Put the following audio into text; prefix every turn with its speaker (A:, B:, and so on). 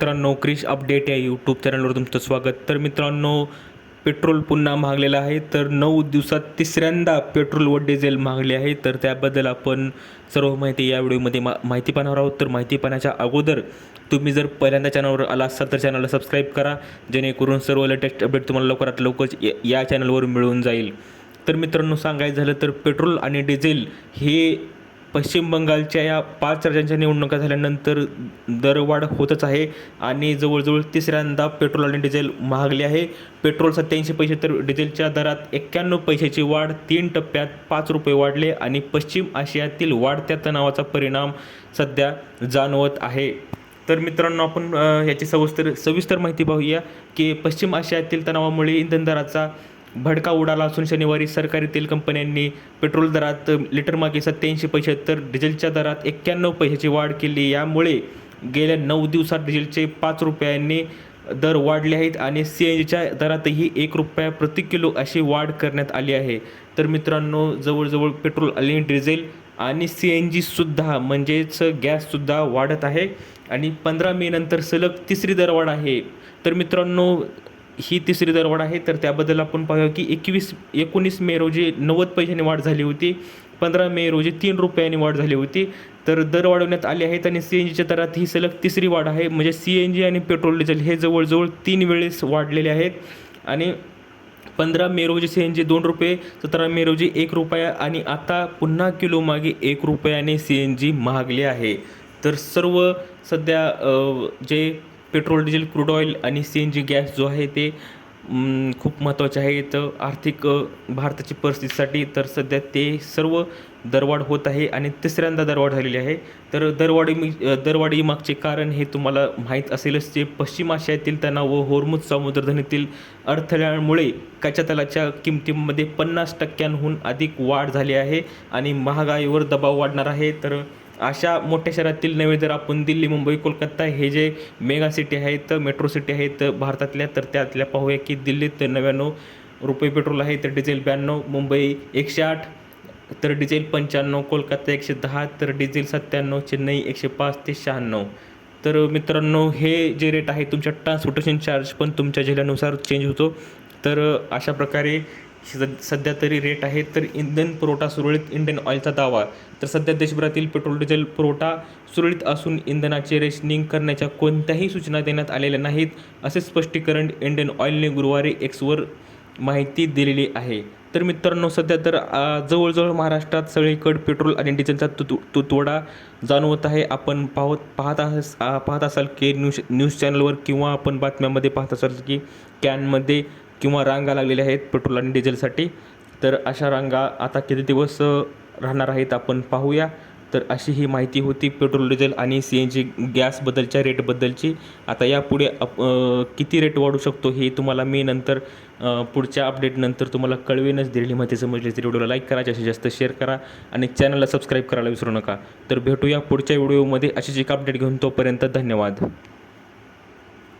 A: मित्रांनो, क्रिश अपडेट या यूट्यूब चॅनलवर तुमचं स्वागत. तर मित्रांनो, पेट्रोल पुन्हा महागलेलं आहे. तर 9 दिवसात तिसऱ्यांदा पेट्रोल व डिझेल महागले आहे. तर त्याबद्दल आपण सर्व माहिती या व्हिडिओमध्ये माहिती पाहणार आहोत. तर माहिती पाहण्याच्या अगोदर तुम्ही जर पहिल्यांदा चॅनलवर आला असाल तर चॅनलला सबस्क्राईब करा, जेणेकरून सर्व लेटेस्ट अपडेट तुम्हाला लवकरात लवकर या चॅनलवर मिळून जाईल. तर मित्रांनो, सांगायचं झालं तर पेट्रोल आणि डिझेल हे पश्चिम बंगालच्या या 5 राज्यांच्या निवडणुका झाल्यानंतर दरवाढ होतच आहे आणि जवळजवळ तिसऱ्यांदा पेट्रोल आणि डिझेल महागले आहे. पेट्रोल 87 पैसे तर डिझेलच्या दरात 91 पैशाची वाढ, 3 टप्प्यात 5 रुपये वाढले आणि पश्चिम आशियातील वाढत्या तणावाचा परिणाम सध्या जाणवत आहे. तर मित्रांनो, आपण याची सविस्तर माहिती पाहूया की पश्चिम आशियातील तणावामुळे इंधन दराचा भडका उडाला असून शनिवारी सरकारी तेल कंपन्यांनी पेट्रोल दरात लिटरमागे 87 पैसे तर डिझेलच्या दरात 91 पैशाची वाढ केली. यामुळे गेल्या 9 दिवसात डिझेलचे 5 रुपयांनी दर वाढले आहेत आणि CNGच्या दरातही 1 रुपया प्रति किलो अशी वाढ करण्यात आली आहे. तर मित्रांनो, जवळजवळ पेट्रोल आणि डिझेल आणि CNGसुद्धा म्हणजेच गॅससुद्धा वाढत आहे आणि 15 मे नंतर सलग तिसरी दरवाढ आहे. तर मित्रांनो, ही तिसरी दरवाढ आहे. तर त्याबद्दल आपण पाहूया की 19 मे रोजी 90 पैशांनी वाढ झाली होती, 15 मे रोजी 3 रुपयांनी वाढ झाली होती. तर दर वाढवण्यात आले आहेत आणि CNGच्या दरात ही सलग तिसरी वाढ आहे. म्हणजे CNG आणि पेट्रोल डिझेल हे जवळजवळ 3 वेळेस वाढलेले आहेत आणि 15 मे रोजी CNG 2 रुपये, 17 मे रोजी 1 रुपया आणि आता पुन्हा किलो मागे 1 रुपयाने CNG महागले आहे. तर सर्व सध्या जे पेट्रोल, डिझेल, क्रूड ऑइल आणि CNG गॅस जो आहे ते खूप महत्त्वाचे आहे. तर आर्थिक भारताची परिस्थितीसाठी तर सध्या ते सर्व दरवाढ होत आहे आणि तिसऱ्यांदा दरवाढ झालेली आहे. तर दरवाढीमागचे कारण हे तुम्हाला माहीत असेलच. ते पश्चिम आशियातील तणाव व होर्मुझ सामुद्रधुनीतील अडथळ्यांमुळे कच्च्या तेलाच्या किमतीमध्ये 50% अधिक वाढ झाली आहे आणि महागाईवर दबाव वाढणार आहे. तर अशा मोठ्या शहरातील नव्हे तर आपण दिल्ली, मुंबई, कोलकाता हे जे मेगा सिटी आहेत, मेट्रो सिटी आहेत भारतातल्या, तर त्यातल्या पाहूया की दिल्लीत 99 रुपये पेट्रोल आहे तर डिझेल 92, मुंबई 108 तर डिझेल 95, कोलकाता 110 तर डिझेल 97, चेन्नई 105 ते 96. तर मित्रांनो, हे जे रेट आहे तुमच्या ट्रान्सपोर्टेशन चार्ज पण तुमच्या जिल्ह्यानुसार चेंज होतो. तर अशा प्रकारे सध्या तरी रेट आहे. तर इंधन पुरवठा सुरळीत, इंडियन ऑइलचा दावा. तर सध्या देशभरातील पेट्रोल डिझेल पुरवठा सुरळीत असून इंधनाचे रेशनिंग करण्याच्या कोणत्याही सूचना देण्यात आलेल्या नाहीत, असे स्पष्टीकरण इंडियन ऑइलने गुरुवारी Xवर माहिती दिलेली आहे. तर मित्रांनो, सध्या तर जवळजवळ महाराष्ट्रात सगळीकडे पेट्रोल आणि डिझेलचा तुटवडा जाणवत आहे. आपण पाहत असाल की न्यूज चॅनलवर किंवा आपण बातम्यामध्ये पाहत असाल की कॅनमध्ये किंवा रांगा लागलेल्या आहेत पेट्रोल आणि डिझेलसाठी. तर अशा रांगा आता किती दिवस राहणार आहेत आपण पाहूया. तर अशी ही माहिती होती पेट्रोल, डिझेल आणि CNG गॅसबद्दलच्या रेटबद्दलची. आता यापुढे किती रेट वाढू शकतो हे तुम्हाला मी नंतर पुढच्या अपडेटनंतर तुम्हाला कळवेनच. दिलेली माहिती समजली तर व्हिडिओला लाईक करा, जास्तीत जास्त शेअर करा आणि चॅनलला सबस्क्राईब करायला विसरू नका. तर भेटूया पुढच्या व्हिडिओमध्ये अशीच एक अपडेट घेऊन. तोपर्यंत धन्यवाद.